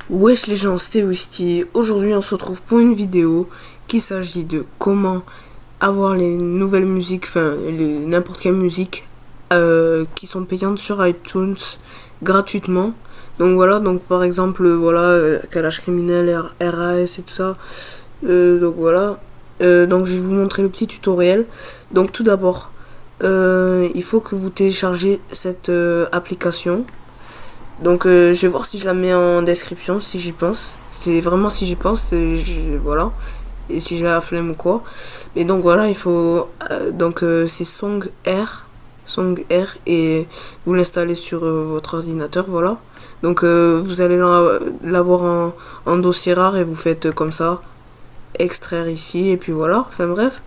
Wesh les gens, c'était Wisty. Aujourd'hui on se retrouve pour une vidéo qui s'agit de comment avoir les nouvelles musiques, enfin n'importe quelle musique qui sont payantes sur iTunes gratuitement. Donc voilà, donc par exemple voilà Kalash Criminel, RAS et tout ça. Donc voilà. Donc je vais vous montrer le petit tutoriel. Donc tout d'abord, il faut que vous téléchargez cette application. Donc je vais voir si je la mets en description, si j'y pense. C'est vraiment si j'y pense, voilà. Et si j'ai la flemme ou quoi. Et donc voilà, il faut... c'est Song R, et vous l'installez sur votre ordinateur, voilà. Donc vous allez l'avoir en dossier rare et vous faites comme ça. Extraire ici, et puis voilà. Enfin bref.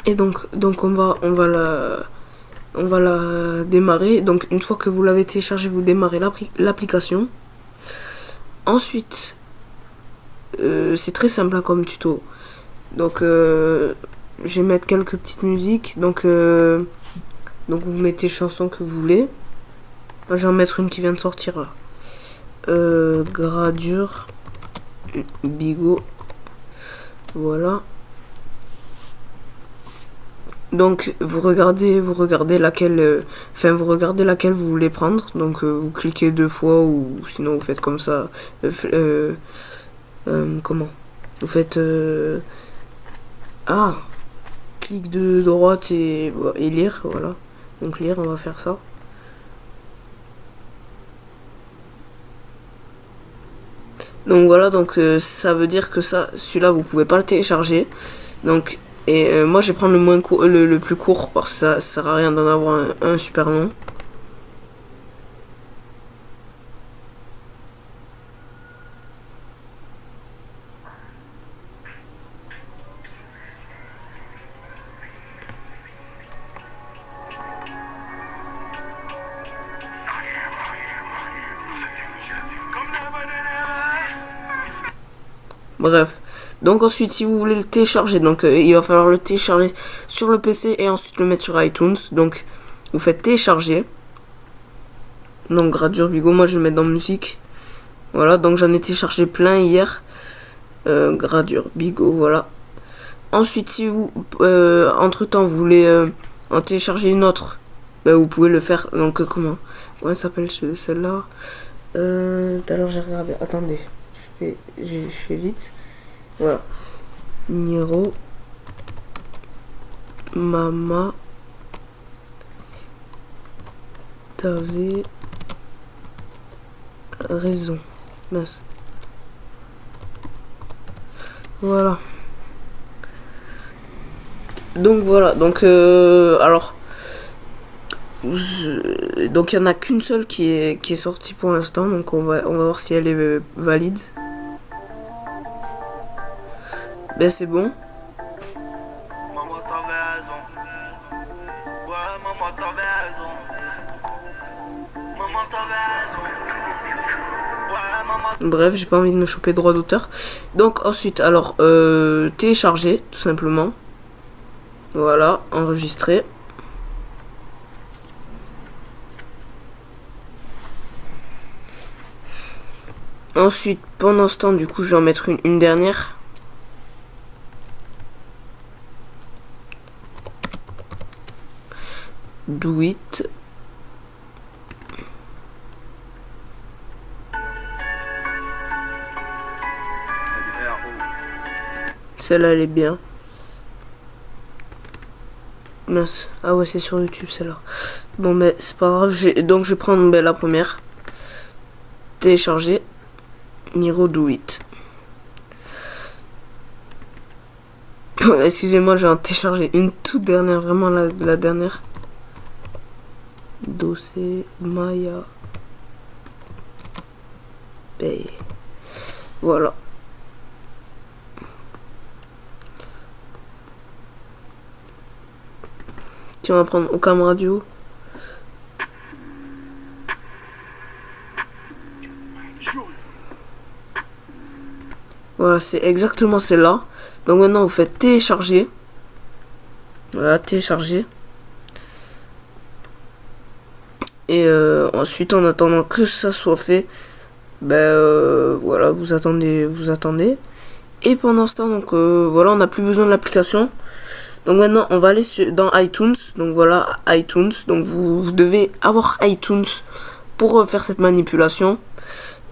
Et donc on va la démarrer. Donc une fois que vous l'avez téléchargé, vous démarrez l'application. Ensuite, c'est très simple hein, comme tuto. Donc je vais mettre quelques petites musiques. Donc vous mettez chanson que vous voulez. Moi, je vais en mettre une qui vient de sortir là. Gradure Bigo. Voilà. Donc vous regardez laquelle, vous regardez laquelle vous voulez prendre. Donc vous cliquez 2 fois ou sinon vous faites comme ça. Comment vous faites clic de droite et lire, voilà. Donc lire, on va faire ça. Donc voilà, donc ça veut dire que celui-là vous pouvez pas le télécharger. Donc moi je vais prendre le plus court parce que ça sert à rien d'en avoir un super long. Bref, donc ensuite si vous voulez le télécharger, donc il va falloir le télécharger sur le PC et ensuite le mettre sur iTunes. Donc vous faites télécharger. Donc Gradure Bigo, moi je vais le mettre dans musique. Voilà, donc j'en ai téléchargé plein hier. Gradure Bigo, voilà. Ensuite si vous entre temps vous voulez en télécharger une autre, vous pouvez le faire. Donc comment elle s'appelle celle-là? Tout à l'heure j'ai regardé, attendez, je fais vite. Voilà. Niro. Mama. T'avais raison. Mince. Voilà. Donc voilà. Donc alors. Donc il y en a qu'une seule qui est sortie pour l'instant. Donc on va voir si elle est valide. Ben c'est bon. Maman t'avais raison. Ouais, maman t'avais raison. Maman t'avais raison. Ouais, maman. Bref, j'ai pas envie de me choper droit d'auteur. Donc ensuite, alors télécharger tout simplement. Voilà, enregistrer. Ensuite, pendant ce temps, du coup, je vais en mettre une dernière. Do it. Celle-là, elle est bien. Mince. Ah ouais, c'est sur YouTube, celle-là. Bon, mais c'est pas grave. Donc, je vais prendre la première. Télécharger. Niro Do It. Excusez-moi, j'ai téléchargé une toute dernière, vraiment la dernière. Dossier Maya. Bay. Voilà. Tiens, on va prendre Ocam Radio. Voilà, c'est exactement celle-là. Donc maintenant, vous faites télécharger. Voilà, télécharger. Et ensuite, en attendant que ça soit fait, voilà, vous attendez. Et pendant ce temps, donc voilà, on n'a plus besoin de l'application. Donc maintenant, on va aller dans iTunes. Donc voilà, iTunes. Donc vous devez avoir iTunes pour faire cette manipulation.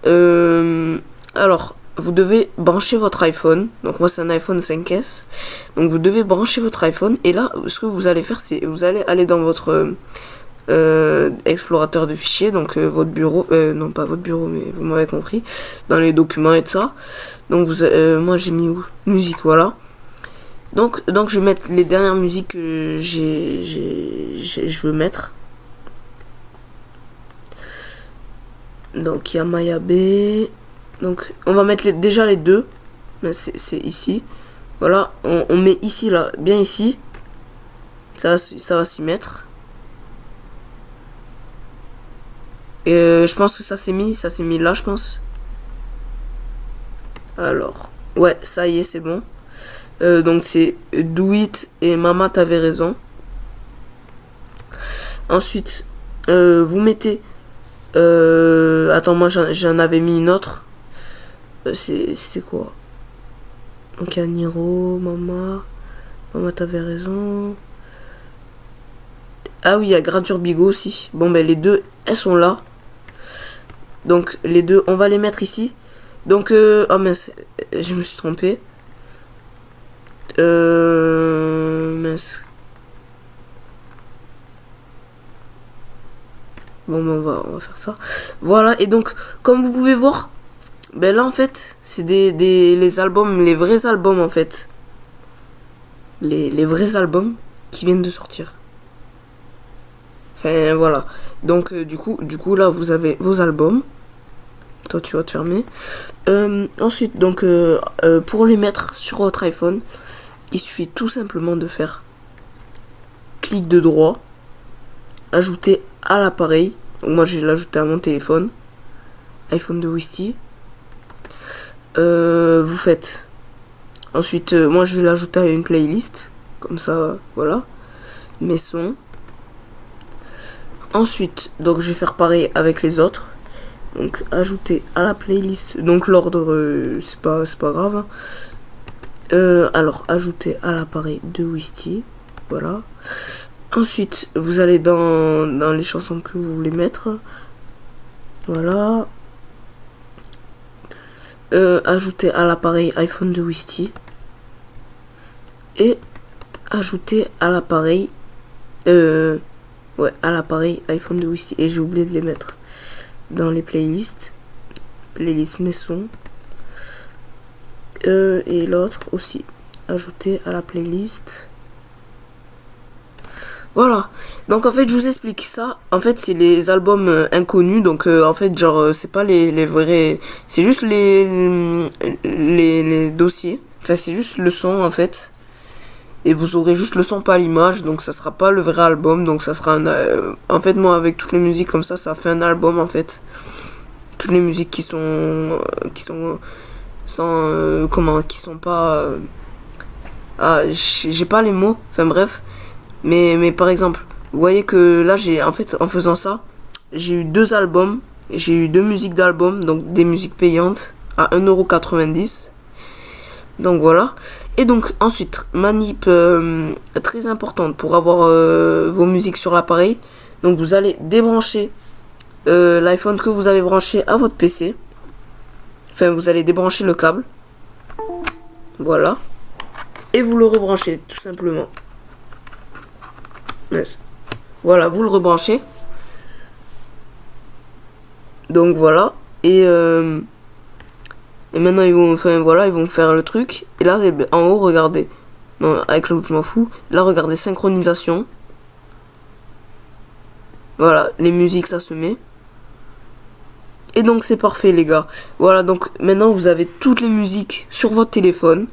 Alors, vous devez brancher votre iPhone. Donc moi, c'est un iPhone 5S. Donc vous devez brancher votre iPhone. Et là, ce que vous allez faire, c'est vous allez aller dans votre explorateur de fichiers, donc votre bureau, non pas votre bureau, mais vous m'avez compris, dans les documents et tout ça. Donc moi j'ai mis où musique, voilà. Donc je vais mettre les dernières musiques que je veux mettre. Donc il y a Maya B. Donc on va mettre déjà les deux. C'est ici. Voilà, on met ici là, bien ici. Ça va s'y mettre. Et je pense que ça s'est mis là, je pense. Alors, ouais, ça y est, c'est bon. Donc c'est Do It et Maman t'avais raison. Ensuite, vous mettez. Attends, moi j'en avais mis une autre. C'était quoi? Donc il y a Niro, Maman t'avais raison. Ah oui, il y a Gradure Bigot aussi. Bon, ben les deux, elles sont là. Donc les deux, on va les mettre ici. Donc, oh mince, je me suis trompé. Mince. Bon, ben, on va faire ça. Voilà, et donc, comme vous pouvez voir, ben là en fait, c'est les albums, les vrais albums en fait. Les vrais albums qui viennent de sortir. Enfin voilà. Donc du coup là vous avez vos albums. Toi tu vas te fermer. Ensuite donc pour les mettre sur votre iPhone, il suffit tout simplement de faire clic de droit, ajouter à l'appareil. Donc moi je vais l'ajouter à mon téléphone, iPhone de Wisty. Vous faites ensuite moi je vais l'ajouter à une playlist, comme ça voilà, mes sons. Ensuite, donc je vais faire pareil avec les autres. Donc ajouter à la playlist. Donc l'ordre, c'est pas grave. Alors ajouter à l'appareil de Wisty. Voilà. Ensuite, vous allez dans les chansons que vous voulez mettre. Voilà. Ajouter à l'appareil iPhone de Wisty. Et ajouter à l'appareil à l'appareil iPhone de Wisty. Et j'ai oublié de les mettre dans les playlists. Playlist mes sons. Et l'autre aussi. Ajouter à la playlist. Voilà. Donc en fait je vous explique ça. En fait c'est les albums inconnus. Donc en fait genre c'est pas les vrais. C'est juste les dossiers. Enfin c'est juste le son en fait. Et vous aurez juste le son, pas l'image, donc ça sera pas le vrai album, donc ça sera un... en fait moi avec toutes les musiques comme ça fait un album en fait. Toutes les musiques qui sont sans qui sont pas j'ai pas les mots, enfin bref. Mais par exemple, vous voyez que là j'ai en fait en faisant ça, j'ai eu deux albums, j'ai eu deux musiques d'album, donc des musiques payantes à 1,90 €. Donc voilà. Et donc ensuite, manip très importante pour avoir vos musiques sur l'appareil. Donc vous allez débrancher l'iPhone que vous avez branché à votre PC. Enfin vous allez débrancher le câble. Voilà. Et vous le rebranchez tout simplement. Voilà, vous le rebranchez. Donc voilà. Et maintenant ils vont faire le truc. Et là en haut regardez. Non, avec l'autre je m'en fous. Là regardez synchronisation. Voilà, les musiques ça se met. Et donc c'est parfait les gars. Voilà, donc maintenant vous avez toutes les musiques sur votre téléphone.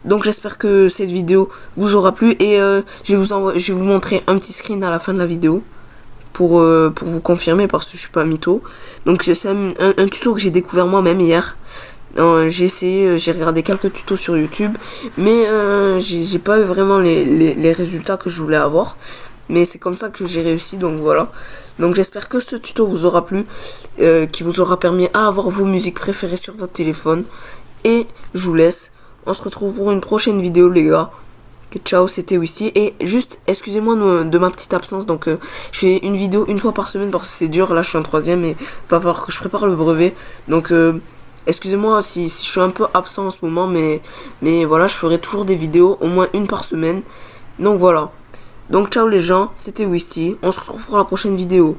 Donc j'espère que cette vidéo vous aura plu. Et je vais vous montrer un petit screen à la fin de la vidéo. Pour vous confirmer parce que je suis pas mytho. Donc c'est un tuto que j'ai découvert moi-même hier. J'ai essayé, j'ai regardé quelques tutos sur YouTube, mais j'ai pas eu vraiment les résultats que je voulais avoir. Mais c'est comme ça que j'ai réussi, donc voilà. Donc j'espère que ce tuto vous aura plu, qui vous aura permis à avoir vos musiques préférées sur votre téléphone. Et je vous laisse. On se retrouve pour une prochaine vidéo, les gars. Ciao, c'était Wisty. Et juste, excusez-moi de ma petite absence. Donc, je fais une vidéo une fois par semaine parce que c'est dur. Là, je suis en troisième et va falloir que je prépare le brevet. Donc, excusez-moi si je suis un peu absent en ce moment. Mais voilà, je ferai toujours des vidéos, au moins une par semaine. Donc, voilà. Donc, ciao les gens, c'était Wisty. On se retrouve pour la prochaine vidéo.